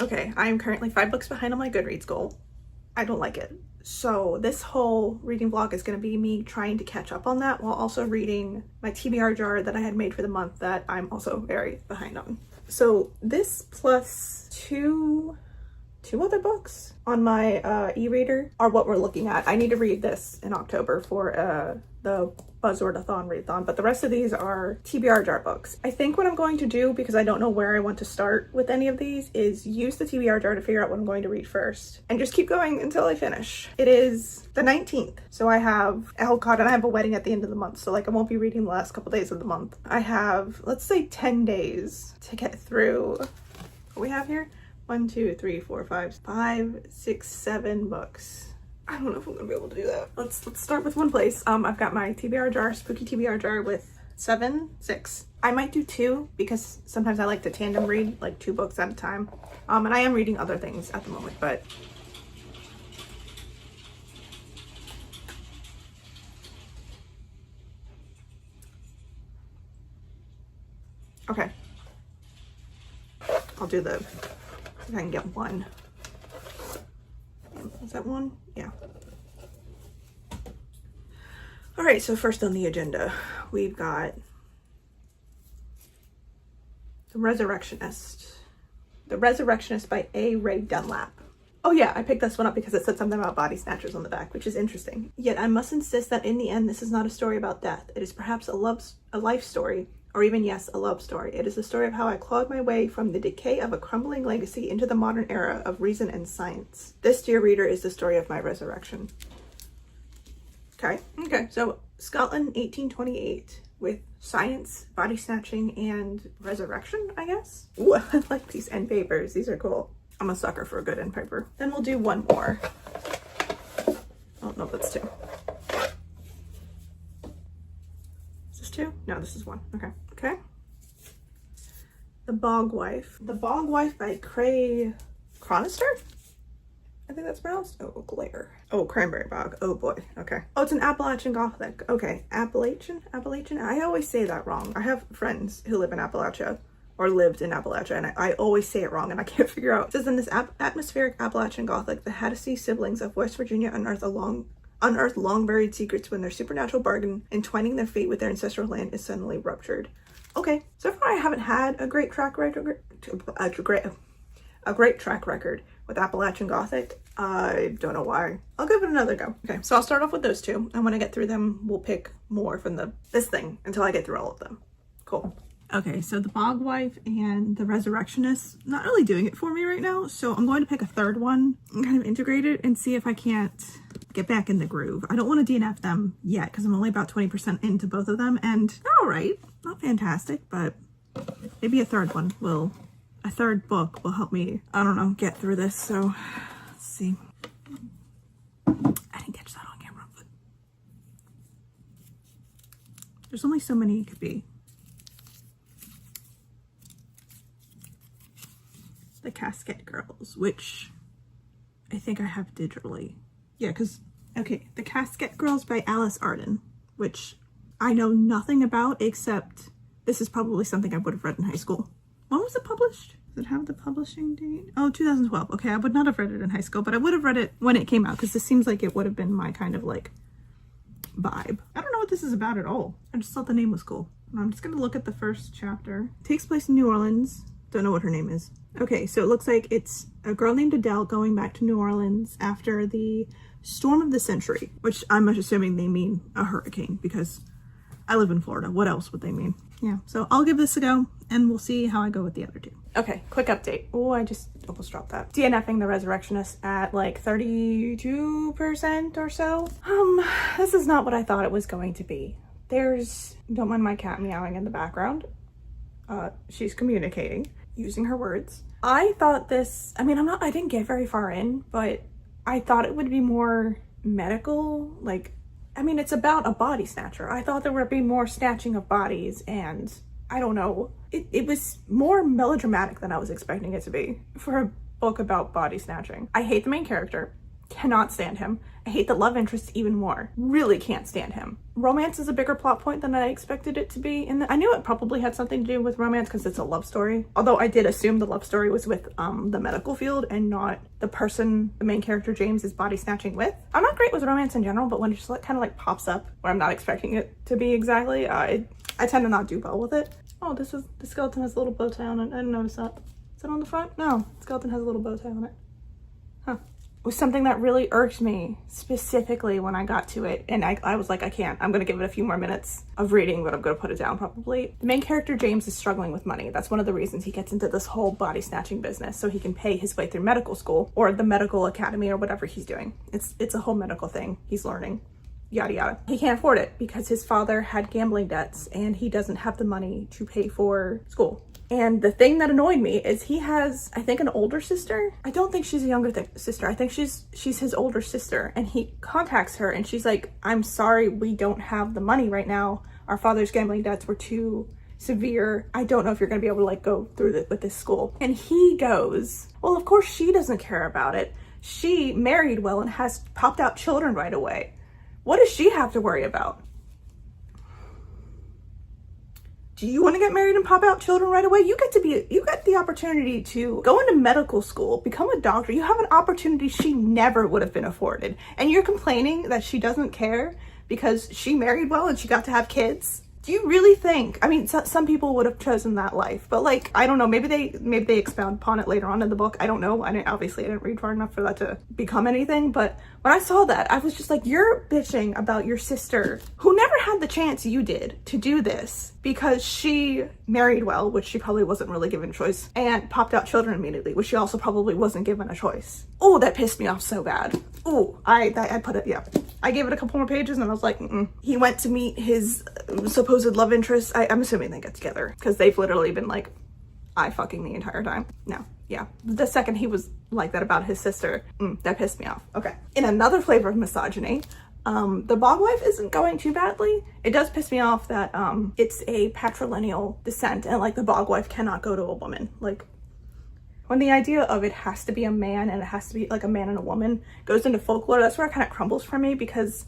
Okay, I am currently 5 books behind on my Goodreads goal. I don't like it. So this whole reading vlog is going to be me trying to catch up on that while also reading my TBR jar that I had made for the month that I'm also very behind on. So this plus two other books on my e-reader are what we're looking at. I need to read this in October for the Buzzword-a-thon readathon, but the rest of these are TBR jar books. I think what I'm going to do, because I don't know where I want to start with any of these, is use the TBR jar to figure out what I'm going to read first and just keep going until I finish. It is the 19th, so I have, oh god, and I have a wedding at the end of the month, so like I won't be reading the last couple days of the month. I have, let's say 10 days to get through what we have here. 1, 2, 3, 4, 5, 6, 7 books. I don't know if I'm gonna be able to do that. Let's start with one place. I've got my TBR jar, spooky TBR jar with 6. I might do 2 because sometimes I like to tandem read like 2 books at a time. And I am reading other things at the moment, but okay. I'll do the, if I can get one. Is that one? Yeah. All right, so first on the agenda, we've got The Resurrectionist. The Resurrectionist by Rae Dunlap. Oh yeah, I picked this one up because it said something about body snatchers on the back, which is interesting. Yet I must insist that in the end, this is not a story about death. It is perhaps a life story, or even, yes, a love story. It is the story of how I clawed my way from the decay of a crumbling legacy into the modern era of reason and science. This, dear reader, is the story of my resurrection. Okay, so Scotland, 1828, with science, body snatching, and resurrection, I guess? Ooh, I like these end papers. These are cool. I'm a sucker for a good end paper. Then we'll do one more. Oh, no, that's 2. Is this 2? No, this is 1. Okay. The Bog Wife. The Bog Wife by Kay Chronister? I think that's pronounced. Oh, glare. Oh, Cranberry Bog. Oh boy. Okay. Oh, it's an Appalachian Gothic. Okay. Appalachian? I always say that wrong. I have friends who live in Appalachia, or lived in Appalachia, and I always say it wrong and I can't figure out. It says in this atmospheric Appalachian Gothic, the Haddisy siblings of West Virginia unearth long buried secrets when their supernatural bargain entwining their fate with their ancestral land is suddenly ruptured. Okay. So far I haven't had a great track record with Appalachian Gothic. I don't know why. I'll give it another go. Okay, so I'll start off with those 2, and when I get through them, we'll pick more from this thing until I get through all of them. Cool. Okay, so the Bog Wife and the Resurrectionist, not really doing it for me right now, so I'm going to pick a third one and kind of integrate it and see if I can't get back in the groove. I don't want to DNF them yet because I'm only about 20% into both of them, and they're all right. Not fantastic, but maybe a third book will help me, I don't know, get through this. So let's see. I didn't catch that on camera, but there's only so many it could be. The Casquette Girls, which I think I have digitally. Yeah, because, okay, The Casquette Girls by Alys Arden, which I know nothing about except this is probably something I would have read in high school. When was it published? Does it have the publishing date? Oh, 2012. Okay, I would not have read it in high school, but I would have read it when it came out because this seems like it would have been my kind of like vibe. I don't know what this is about at all. I just thought the name was cool. I'm just gonna look at the first chapter. It takes place in New Orleans. Don't know what her name is. Okay, so it looks like it's a girl named Adele going back to New Orleans after the storm of the century, which I'm assuming they mean a hurricane because I live in Florida. What else would they mean? Yeah, so I'll give this a go and we'll see how I go with the other 2. Okay, quick update. Oh, I just almost dropped that. DNFing the Resurrectionist at like 32% or so. This is not what I thought it was going to be. Don't mind my cat meowing in the background. She's communicating using her words. I thought this, I didn't get very far in, but I thought it would be more medical, like, it's about a body snatcher. I thought there would be more snatching of bodies, and I don't know. It was more melodramatic than I was expecting it to be for a book about body snatching. I hate the main character. Cannot stand him. I hate the love interest even more. Really can't stand him. Romance is a bigger plot point than I expected it to be. And I knew it probably had something to do with romance because it's a love story. Although I did assume the love story was with the medical field and not the person the main character James is body snatching with. I'm not great with romance in general, but when it just like kind of like pops up where I'm not expecting it to be exactly, I tend to not do well with it. Oh, the skeleton has a little bow tie on it. I didn't notice that. Is it on the front? No, the skeleton has a little bow tie on it. Huh. It was something that really irked me specifically when I got to it, and I was like, I can't. I'm gonna give it a few more minutes of reading, but I'm gonna put it down probably. The main character James is struggling with money. That's one of the reasons he gets into this whole body snatching business, so he can pay his way through medical school or the medical academy or whatever he's doing. It's a whole medical thing he's learning. Yada yada. He can't afford it because his father had gambling debts and he doesn't have the money to pay for school. And the thing that annoyed me is he has, I think, an older sister. I don't think she's a younger sister. I think she's his older sister. And he contacts her and she's like, I'm sorry, we don't have the money right now. Our father's gambling debts were too severe. I don't know if you're gonna be able to like go through with this school. And he goes, well, of course she doesn't care about it. She married well and has popped out children right away. What does she have to worry about? Do you want to get married and pop out children right away? You get the opportunity to go into medical school, become a doctor. You have an opportunity she never would have been afforded. And you're complaining that she doesn't care because she married well and she got to have kids? Do you really think, I mean, some people would have chosen that life, but like, I don't know, maybe they expound upon it later on in the book. I don't know. Obviously I didn't read far enough for that to become anything, but when I saw that, I was just like, you're bitching about your sister who never had the chance you did to do this because she married well, which she probably wasn't really given a choice, and popped out children immediately, which she also probably wasn't given a choice. Oh, that pissed me off so bad. Oh, I put it, yeah. I gave it a couple more pages and I was like, He went to meet his supposed love interest. I'm assuming they get together because they've literally been like eye fucking the entire time. No, yeah. The second he was like that about his sister, that pissed me off. Okay. In another flavor of misogyny, the Bog Wife isn't going too badly. It does piss me off that it's a patrilineal descent and like the Bog Wife cannot go to a woman. Like when the idea of it has to be a man and it has to be like a man and a woman goes into folklore, that's where it kind of crumbles for me because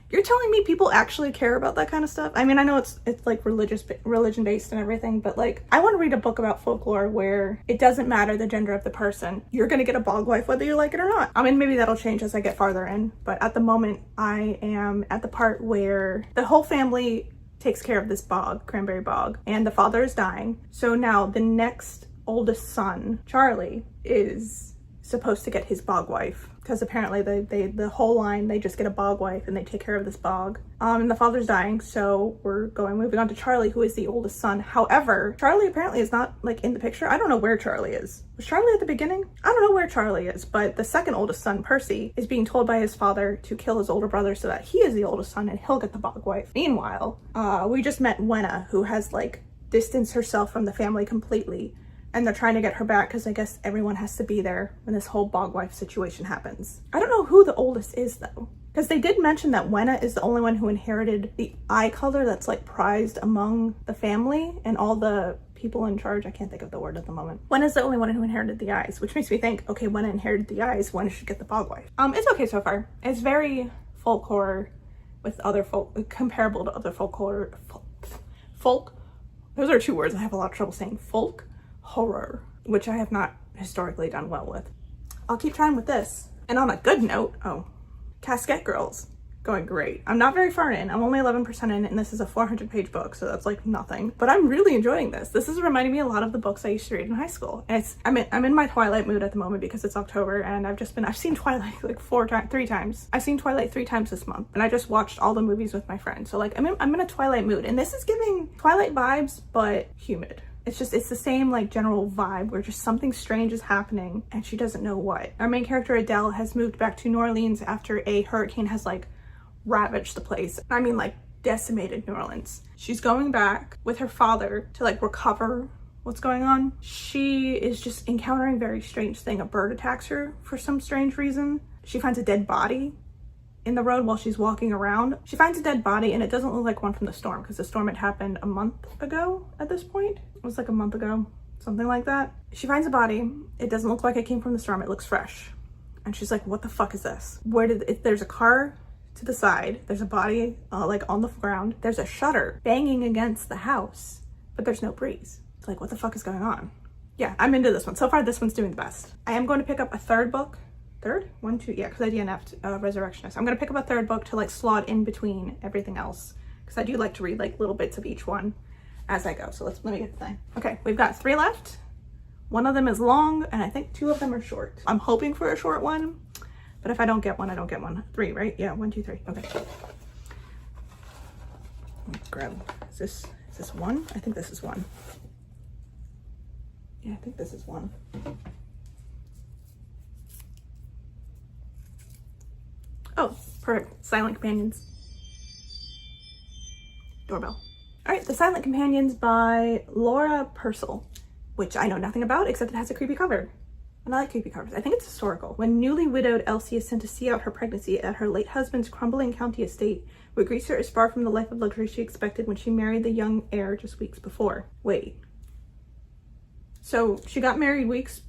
you're telling me people actually care about that kind of stuff? I mean, I know it's like religion based and everything, but like I want to read a book about folklore where it doesn't matter the gender of the person. You're gonna get a Bog Wife whether you like it or not. I mean, maybe that'll change as I get farther in, but at the moment I am at the part where the whole family takes care of this bog, Cranberry Bog, and the father is dying. So now the next oldest son, Charlie, is supposed to get his Bog Wife because apparently the whole line, they just get a Bog Wife and they take care of this bog. And the father's dying, so we're moving on to Charlie, who is the oldest son. However, Charlie apparently is not like in the picture. I don't know where Charlie is. Was Charlie at the beginning? I don't know where Charlie is, but the second oldest son, Percy, is being told by his father to kill his older brother so that he is the oldest son and he'll get the Bog Wife. Meanwhile, we just met Wenna, who has like distanced herself from the family completely. And they're trying to get her back because I guess everyone has to be there when this whole Bog Wife situation happens. I don't know who the oldest is though. Because they did mention that Wenna is the only one who inherited the eye color that's like prized among the family and all the people in charge. I can't think of the word at the moment. Wenna's the only one who inherited the eyes, which makes me think, okay, Wenna inherited the eyes, Wenna should get the Bog Wife. It's okay so far. It's very folk horror with other folk, comparable to other folk horror. Folk? Those are two words I have a lot of trouble saying. Folk horror, which I have not historically done well with. I'll keep trying with this. And on a good note, Casquette Girls, going great. I'm not very far in. I'm only 11% in, and this is a 400-page book, so that's like nothing. But I'm really enjoying this. This is reminding me a lot of the books I used to read in high school. And I'm in my Twilight mood at the moment because it's October, and I've seen Twilight like 3 times. I've seen Twilight 3 times this month, and I just watched all the movies with my friends. So like I'm in a Twilight mood, and this is giving Twilight vibes, but humid. It's the same like general vibe where just something strange is happening and she doesn't know what. Our main character Adele has moved back to New Orleans after a hurricane has like ravaged the place. I mean like decimated New Orleans. She's going back with her father to like recover what's going on. She is just encountering a very strange thing. A bird attacks her for some strange reason. She finds a dead body in the road while she's walking around. She finds a dead body and it doesn't look like one from the storm because the storm had happened a month ago at this point. It was like a month ago, something like that. She finds a body. It doesn't look like it came from the storm. It looks fresh. And she's like, what the fuck is this? There's a car to the side, there's a body like on the ground, there's a shutter banging against the house, but there's no breeze. It's like, what the fuck is going on? Yeah, I'm into this one. So far, this one's doing the best. I am going to pick up a third book. Third? One, two, yeah, because I DNF'd Resurrectionist. I'm going to pick up a third book to like slot in between everything else, because I do like to read like little bits of each one as I go. So let me get the thing. Okay, we've got 3 left. One of them is long, and I think 2 of them are short. I'm hoping for a short one, but if I don't get one, I don't get one. 3, right? Yeah, 1, 2, 3. Okay. Let's grab, is this 1? I think this is 1. Yeah, I think this is 1. Oh, perfect. Silent Companions. Doorbell. All right, The Silent Companions by Laura Purcell, which I know nothing about except it has a creepy cover. And I like creepy covers. I think it's historical. When newly widowed Elsie is sent to see out her pregnancy at her late husband's crumbling county estate, what greets her is far from the life of luxury she expected when she married the young heir just weeks before. Wait. So she got married weeks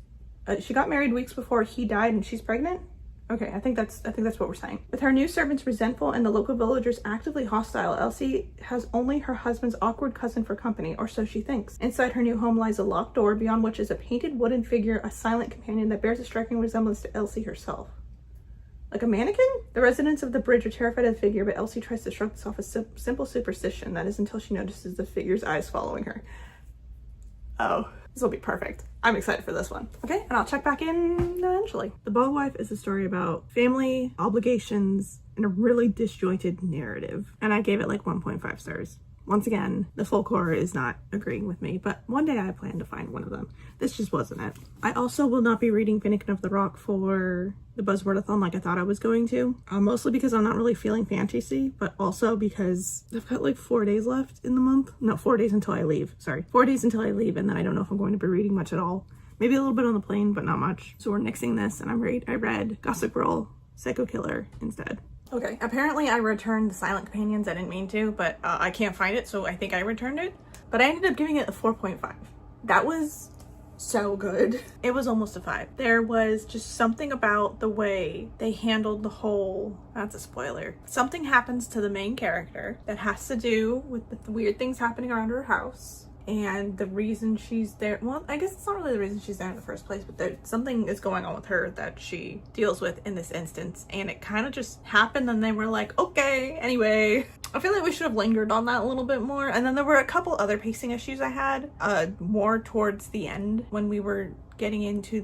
before he died and she's pregnant? Okay, I think that's what we're saying. With her new servants resentful and the local villagers actively hostile, Elsie has only her husband's awkward cousin for company, or so she thinks. Inside her new home lies a locked door, beyond which is a painted wooden figure, a silent companion that bears a striking resemblance to Elsie herself. Like a mannequin? The residents of the bridge are terrified of the figure, but Elsie tries to shrug this off as simple superstition. That is until she notices the figure's eyes following her. Oh, this will be perfect. I'm excited for this one. Okay, and I'll check back in eventually. The Bog Wife is a story about family, obligations, and a really disjointed narrative. And I gave it like 1.5 stars. Once again, the folklore is not agreeing with me, but one day I plan to find one of them. This just wasn't it. I also will not be reading Finnikin of the Rock for the Buzzwordathon like I thought I was going to. Mostly because I'm not really feeling fantasy, but also because I've got like 4 days left in the month. No, 4 days until I leave. Sorry, 4 days until I leave, and then I don't know if I'm going to be reading much at all. Maybe a little bit on the plane, but not much. So we're nixing this, and I read Gossip Girl, Psycho Killer instead. Okay, apparently I returned The Silent Companions. I didn't mean to, but I can't find it, so I think I returned it. But I ended up giving it a 4.5. That was so good. It was almost a 5. There was just something about the way they handled the whole, that's a spoiler. Something happens to the main character that has to do with the weird things happening around her house. And the reason she's there, well, I guess it's not really the reason she's there in the first place, but something is going on with her that she deals with in this instance. And it kind of just happened, and they were like, okay, anyway. I feel like we should have lingered on that a little bit more. And then there were a couple other pacing issues I had, more towards the end when we were getting into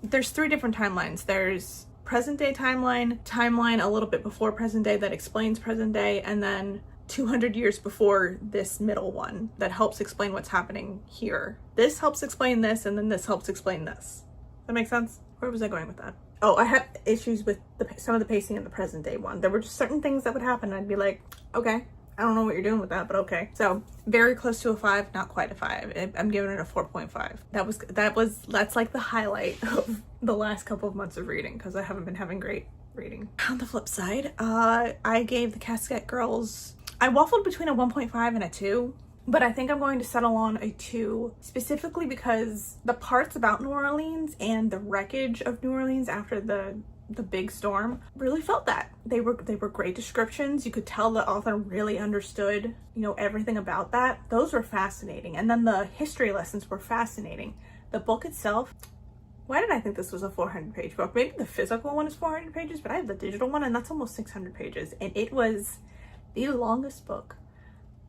there's 3 different timelines. There's present day timeline a little bit before present day that explains present day, and then 200 years before this middle one that helps explain what's happening here. This helps explain this, and then this helps explain this. That makes sense? Where was I going with that? Oh, I had issues with some of the pacing in the present day one. There were just certain things that would happen, and I'd be like, okay, I don't know what you're doing with that, but okay. So very close to a 5, not quite a 5. I'm giving it a 4.5. That's like the highlight of the last couple of months of reading, because I haven't been having great reading. On the flip side, I gave the Casquette girls, I waffled between a 1.5 and a 2, but I think I'm going to settle on a 2, specifically because the parts about New Orleans and the wreckage of New Orleans after the big storm really felt that. They were great descriptions. You could tell the author really understood, everything about that. Those were fascinating. And then the history lessons were fascinating. The book itself, why did I think this was a 400-page book? Maybe the physical one is 400 pages, but I have the digital one, and that's almost 600 pages. And it was the longest book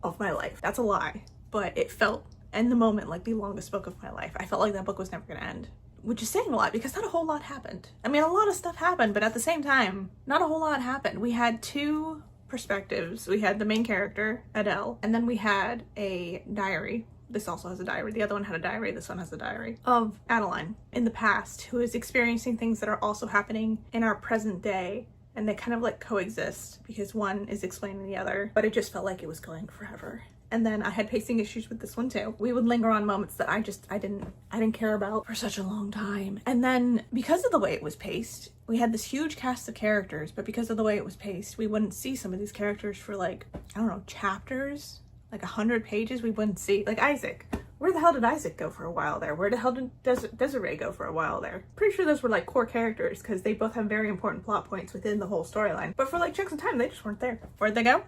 of my life. That's a lie, but it felt in the moment like the longest book of my life. I felt like that book was never going to end, which is saying a lot because not a whole lot happened. I mean, a lot of stuff happened, but at the same time, not a whole lot happened. We had 2 perspectives. We had the main character, Adele, and then we had a diary. This also has a diary. The other one had a diary. This one has a diary of Adeline in the past, who is experiencing things that are also happening in our present day. And they kind of like coexist because one is explaining the other, but it just felt like it was going forever. And then I had pacing issues with this one too. We would linger on moments that I didn't care about for such a long time. And then because of the way it was paced, we had this huge cast of characters, but because of the way it was paced, we wouldn't see some of these characters for like, I don't know, chapters, like 100 pages. We wouldn't see, like Isaac. Where the hell did Isaac go for a while there? Where the hell did Desiree go for a while there? Pretty sure those were like core characters because they both have very important plot points within the whole storyline. But for like chunks of time, they just weren't there. Where'd they go?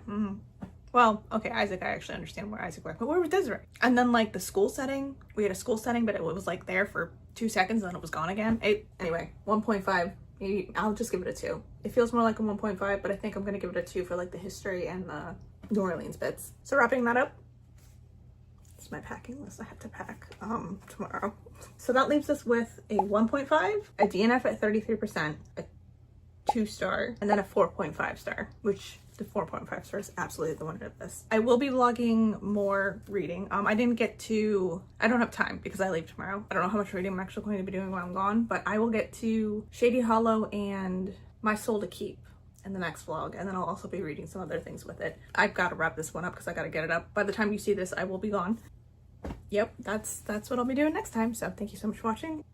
Well, okay, Isaac, I actually understand where Isaac went, but where was Desiree? And then like the school setting, we had a school setting, but it was like there for 2 seconds and then it was gone again. Anyway, 1.5. Maybe I'll just give it a 2. It feels more like a 1.5, but I think I'm gonna give it a 2 for like the history and the New Orleans bits. So wrapping that up, it's my packing list I have to pack tomorrow. So that leaves us with a 1.5, a DNF at 33%, a 2-star, and then a 4.5 star, which the 4.5 star is absolutely the one of this. I will be vlogging more reading. I don't have time because I leave tomorrow. I don't know how much reading I'm actually going to be doing while I'm gone, but I will get to Shady Hollow and My Soul to Keep in the next vlog, and then I'll also be reading some other things with it. I've got to wrap this one up because I got to get it up. By the time you see this, I will be gone. Yep, that's what I'll be doing next time. So thank you so much for watching.